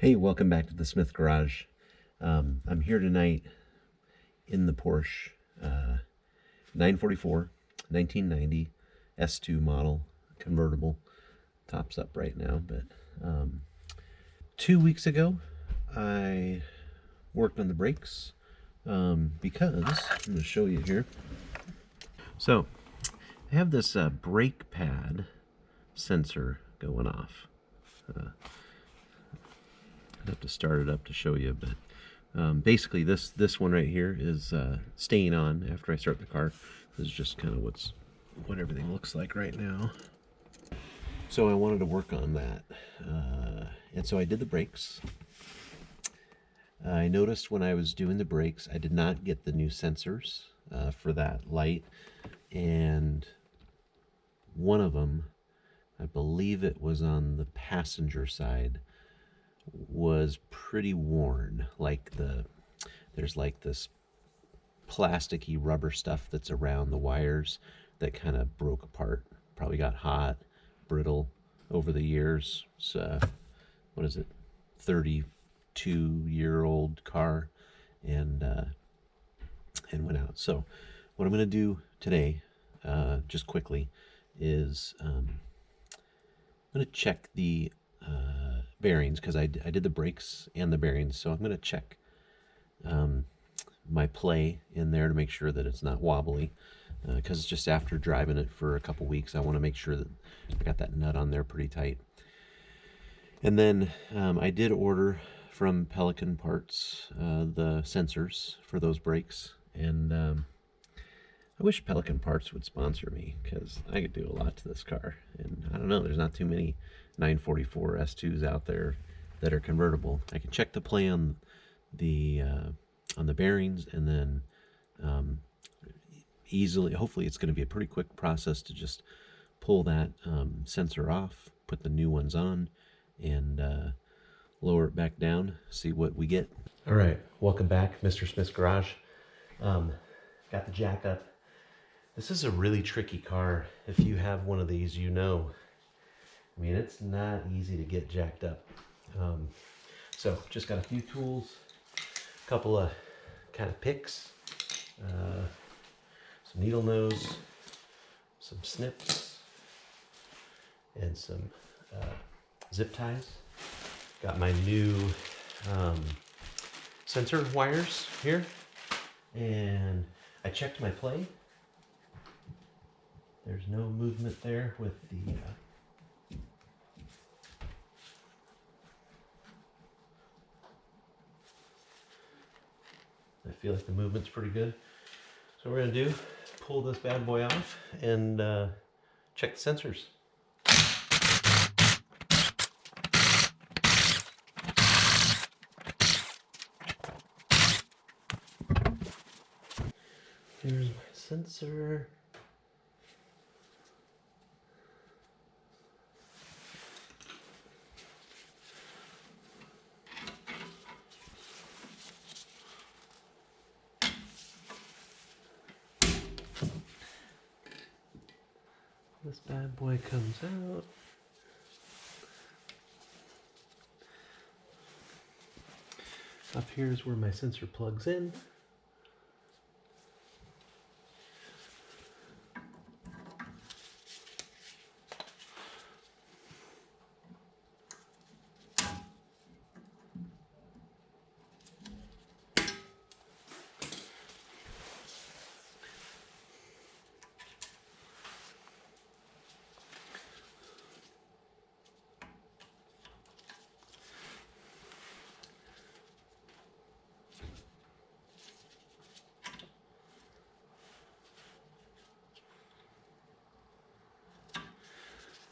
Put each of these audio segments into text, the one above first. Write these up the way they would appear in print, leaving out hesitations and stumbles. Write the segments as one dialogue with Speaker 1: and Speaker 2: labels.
Speaker 1: Hey, welcome back to the Smith Garage. I'm here tonight in the Porsche 944 1990 S2 model convertible. Top's up right now, but 2 weeks ago I worked on the brakes because I'm going to show you here. So I have this brake pad sensor going off. I'd have to start it up to show you, but basically this one right here is staying on after I start the car. This is just kind of what everything looks like right now. So I wanted to work on that, and so I did the brakes. I noticed when I was doing the brakes, I did not get the new sensors for that light, and one of them, I believe it was on the passenger side, was pretty worn. There's like this plasticky rubber stuff that's around the wires that kind of broke apart. Probably got hot, brittle over the years. It's what is it, 32-year-old car, and went out. So what I'm going to do today, just quickly, is I'm going to check the bearings, because I did the brakes and the bearings. So I'm going to check my play in there to make sure that it's not wobbly, because it's just after driving it for a couple weeks. I want to make sure that I got that nut on there pretty tight. And then I did order from Pelican Parts the sensors for those brakes, and I wish Pelican Parts would sponsor me, because I could do a lot to this car. And I don't know, there's not too many 944 S2s out there that are convertible. I can check the play on the bearings, and then easily, hopefully it's going to be a pretty quick process to just pull that sensor off, put the new ones on, and lower it back down, see what we get. All right, welcome back, Mr. Smith's Garage. Got the jack up. This is a really tricky car. If you have one of these, you know. I mean, it's not easy to get jacked up. So just got a few tools, a couple of kind of picks, some needle nose, some snips, and some zip ties. Got my new sensor wires here, and I checked my play. There's no movement there with the I feel like the movement's pretty good. So what we're gonna do, pull this bad boy off and check the sensors. Here's my sensor. This bad boy comes out. Up here is where my sensor plugs in.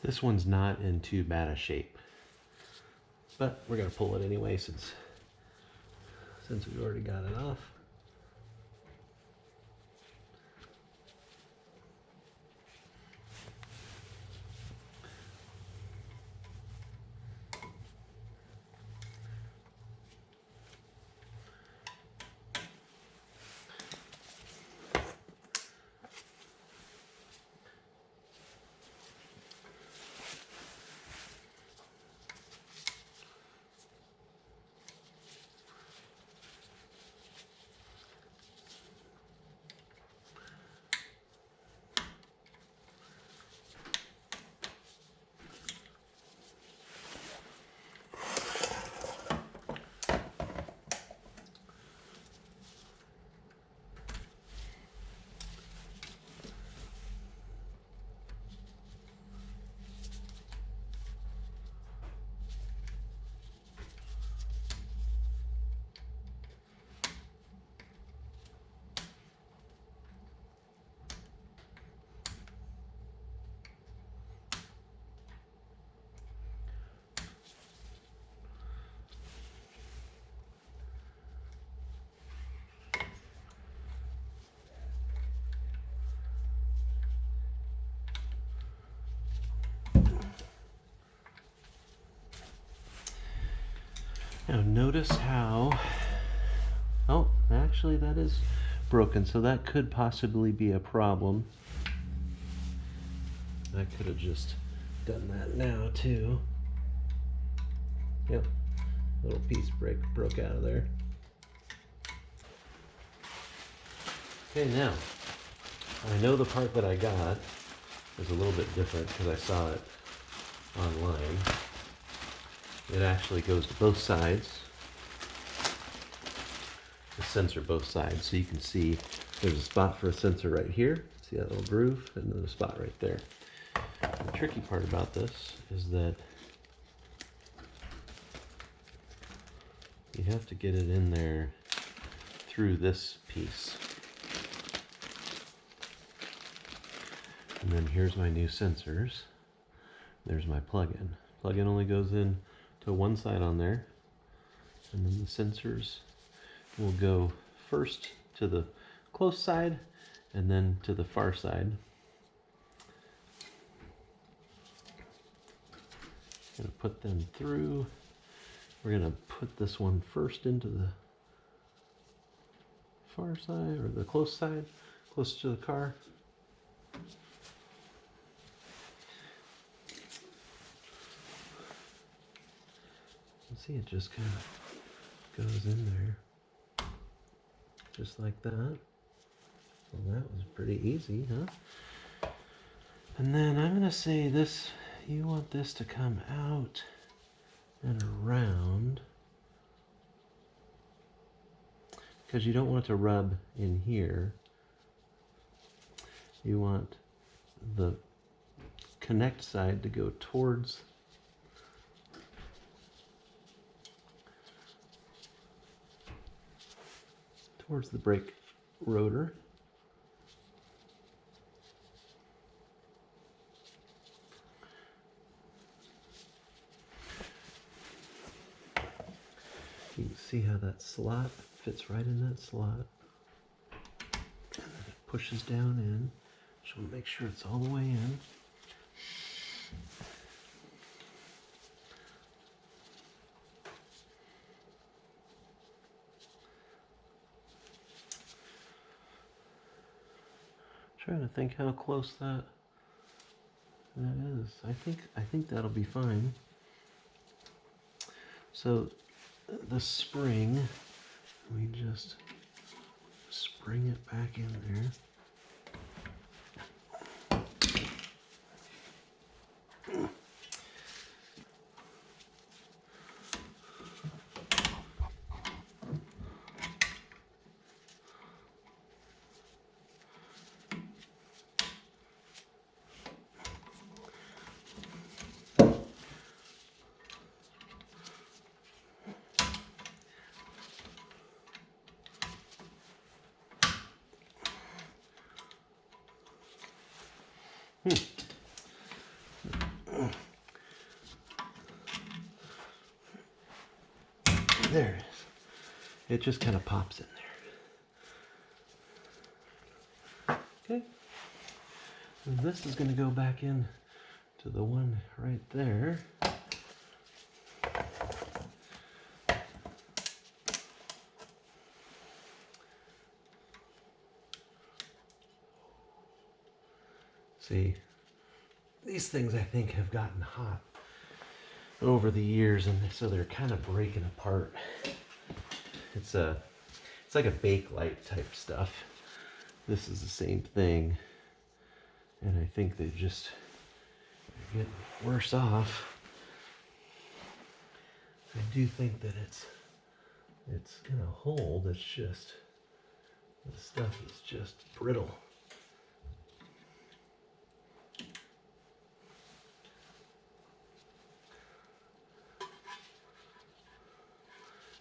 Speaker 1: This one's not in too bad a shape, but we're gonna pull it anyway since we already got it off. Now notice how, oh, actually that is broken, so that could possibly be a problem. I could have just done that now too. Yep, little piece broke out of there. Okay, now, I know the part that I got is a little bit different because I saw it online. It actually goes to both sides. The sensor both sides, so you can see there's a spot for a sensor right here. See that little groove? And then a spot right there. The tricky part about this is that you have to get it in there through this piece. And then here's my new sensors. There's my plug-in. Plug-in only goes in to one side on there, and then the sensors will go first to the close side and then to the far side. Gonna put them through. We're gonna put this one first into the far side, or the close side, close to the car. See, it just kind of goes in there, just like that. Well, that was pretty easy, huh? And then I'm gonna say this, you want this to come out and around, because you don't want it to rub in here. You want the connect side to go towards the brake rotor. You can see how that slot fits right in that slot. And then it pushes down in. Just want to make sure it's all the way in. Trying to think how close that is. I think that'll be fine. So the spring, we just spring it back in there. There it is. It just kind of pops in there. Okay. And this is going to go back in to the one right there. See, these things I think have gotten hot over the years, and so they're kind of breaking apart. It's like a bake light type stuff. This is the same thing, and I think they just get worse off. I do think that it's gonna hold. It's just, the stuff is just brittle.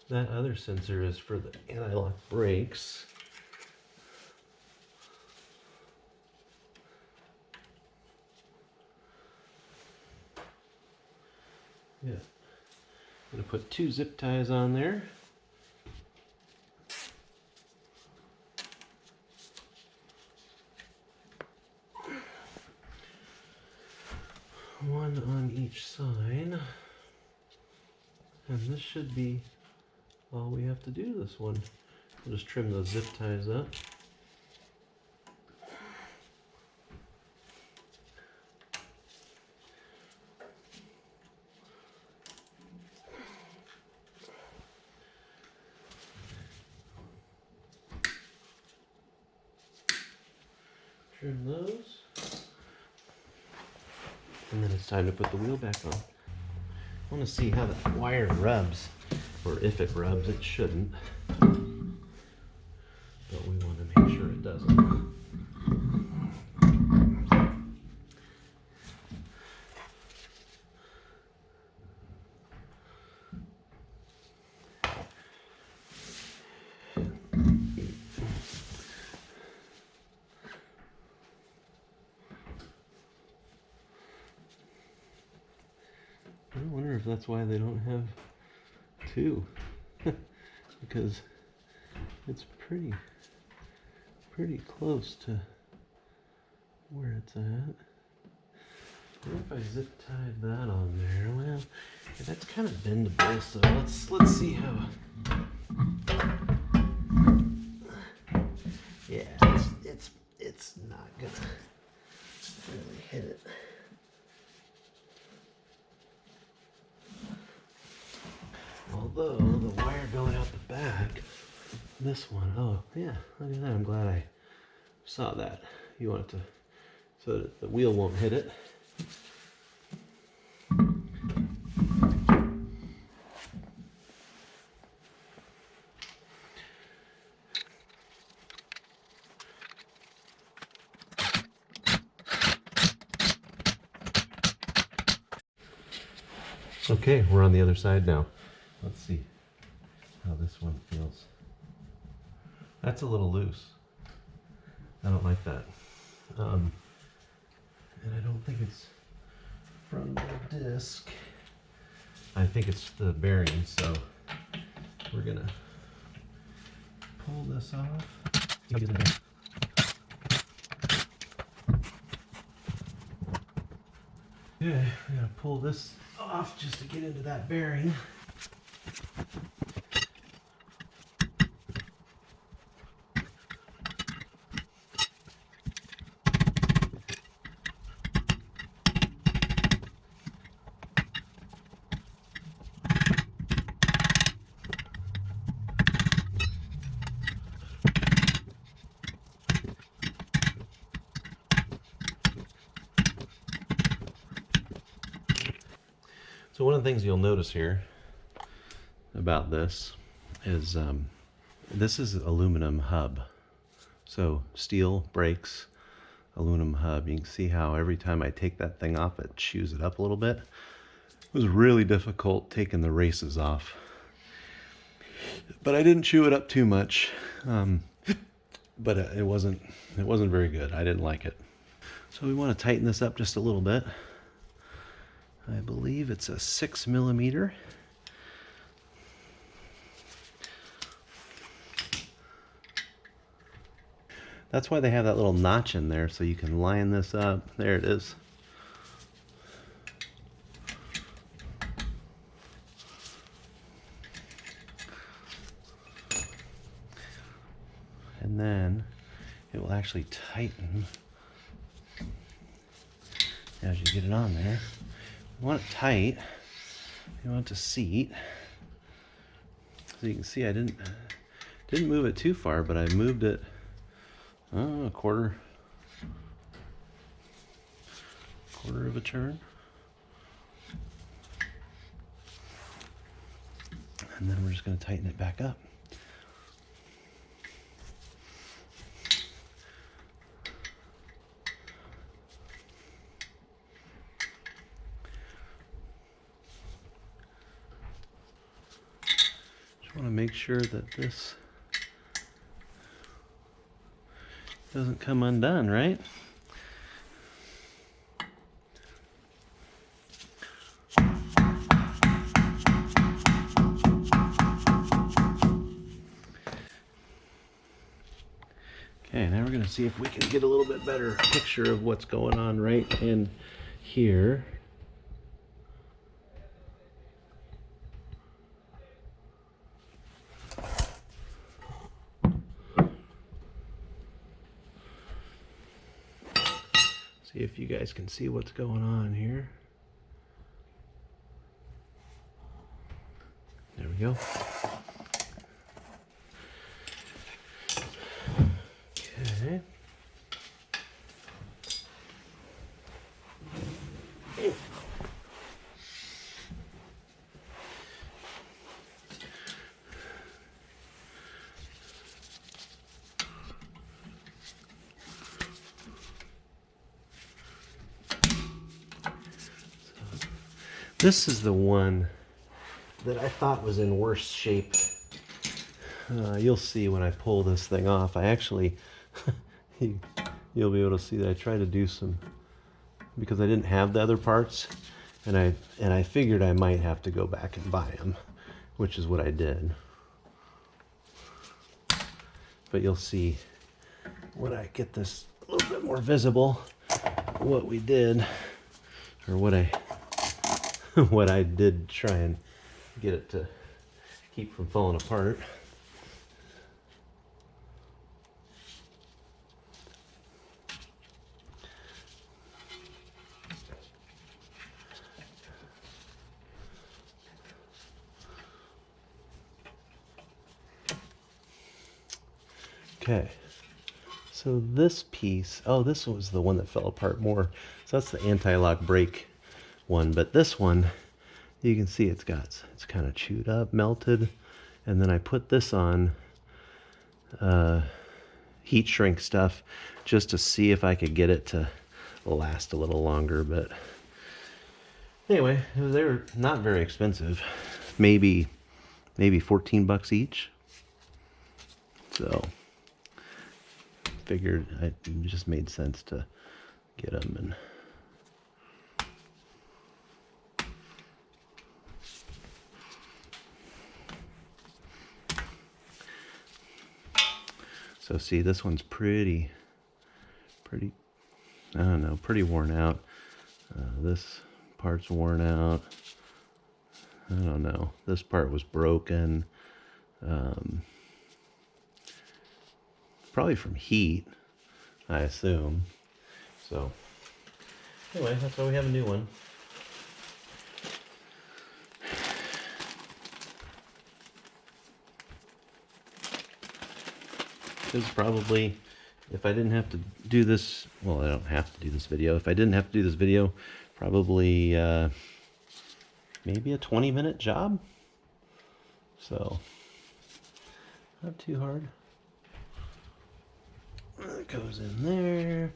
Speaker 1: That other sensor is for the anti-lock brakes. Yeah. I'm gonna put 2 zip ties on there. One on each side. And this should be all we have to do this one. We'll just trim those zip ties up. Trim those. And then it's time to put the wheel back on. I want to see how that wire rubs, or if it rubs. It shouldn't, but we want to make sure it doesn't. I wonder if that's why they don't have two, because it's pretty close to where it's at. I wonder if I zip tied that on there. Well, yeah, that's kind of bendable, so let's see how. Yeah, it's not gonna really hit it. Although the wire going out the back, this one, oh yeah, look at that. I'm glad I saw that. You want it to, so that the wheel won't hit it. Okay, we're on the other side now. Let's see how this one feels. That's a little loose. I don't like that. And I don't think it's from the disc. I think it's the bearing, so we're gonna pull this off. Yeah, I'm gonna pull this off just to get into that bearing. So one of the things you'll notice here about this is this is aluminum hub. So steel brakes, aluminum hub. You can see how every time I take that thing off, it chews it up a little bit. It was really difficult taking the races off, but I didn't chew it up too much. But it wasn't very good. I didn't like it. So we want to tighten this up just a little bit. I believe it's a 6mm. That's why they have that little notch in there, so you can line this up. There it is. And then it will actually tighten as you get it on there. You want it tight. You want it to seat. So you can see I didn't move it too far, but I moved it a quarter of a turn. And then we're just going to tighten it back up. Want to make sure that this doesn't come undone, right? Okay, now we're going to see if we can get a little bit better picture of what's going on right in here. See if you guys can see what's going on here. There we go. Okay. This is the one that I thought was in worse shape. You'll see when I pull this thing off. I actually, you'll be able to see that I tried to do some, because I didn't have the other parts, and I figured I might have to go back and buy them, which is what I did. But you'll see when I get this a little bit more visible, what we did, or what I did try and get it to keep from falling apart. Okay, so this piece, oh, this was the one that fell apart more. So that's the anti-lock brake one, but this one, you can see it's kind of chewed up, melted, and then I put this on heat shrink stuff just to see if I could get it to last a little longer. But anyway, they're not very expensive, maybe 14 bucks each. So figured it just made sense to get them. And so see, this one's pretty, I don't know, pretty worn out. This part's worn out. I don't know. This part was broken. Probably from heat, I assume. So anyway, that's why we have a new one. This is probably, if I didn't have to do this, well, I don't have to do this video. If I didn't have to do this video, probably maybe a 20-minute job. So not too hard. That goes in there.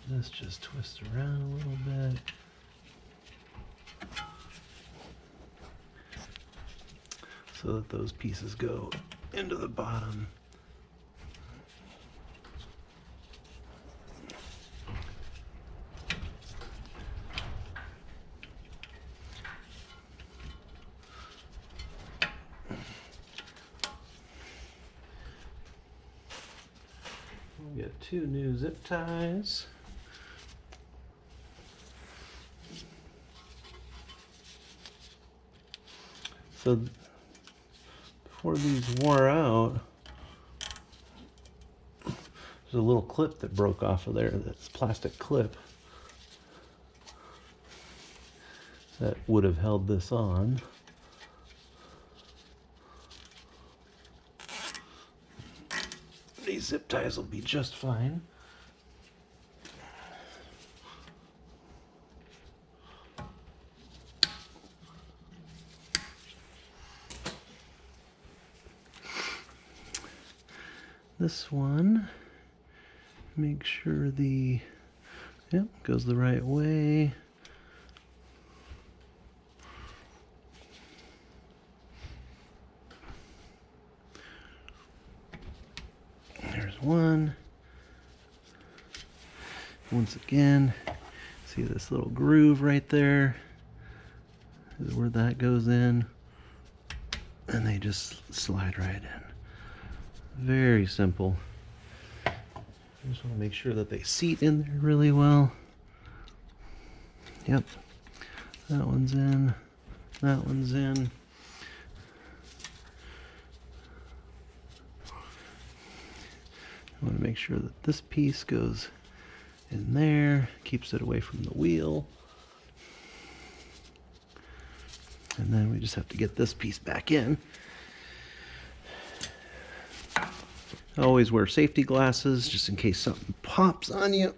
Speaker 1: This just twists around a little bit. So that those pieces go into the bottom. We got 2 new zip ties. So before these wore out, there's a little clip that broke off of there. That's plastic clip that would have held this on. These zip ties will be just fine. This one, make sure goes the right way. There's one. Once again, see this little groove right there is where that goes in, and they just slide right in. Very simple. I just want to make sure that they seat in there really well. Yep. That one's in. That one's in. I want to make sure that this piece goes in there, keeps it away from the wheel. And then we just have to get this piece back in. Always wear safety glasses just in case something pops on you.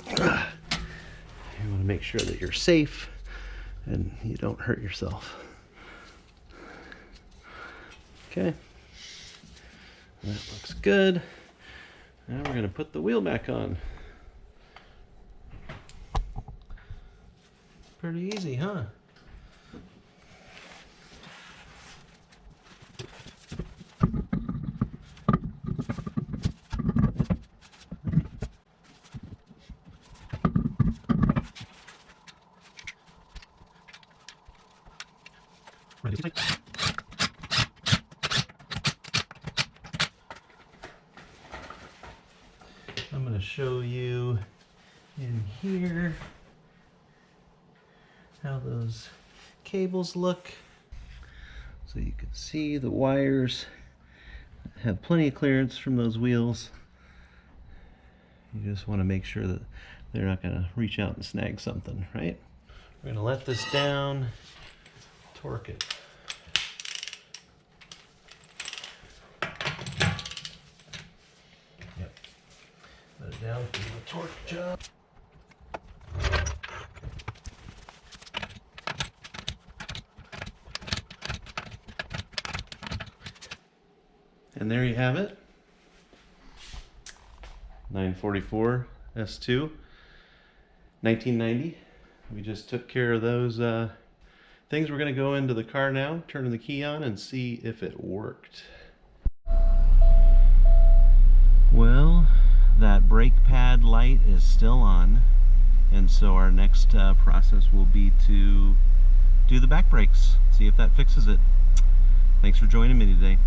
Speaker 1: You want to make sure that you're safe and you don't hurt yourself. Okay, that looks good. Now we're going to put the wheel back on. Pretty easy, huh? I'm going to show you in here how those cables look. So you can see the wires have plenty of clearance from those wheels. You just want to make sure that they're not going to reach out and snag something, right? We're going to let this down, torque it. Yep. Let it down for the torque job. And there you have it. 944 S2, 1990. We just took care of those things. We're going to go into the car now, turn the key on, and see if it worked. Well, that brake pad light is still on, and so our next process will be to do the back brakes, see if that fixes it. Thanks for joining me today.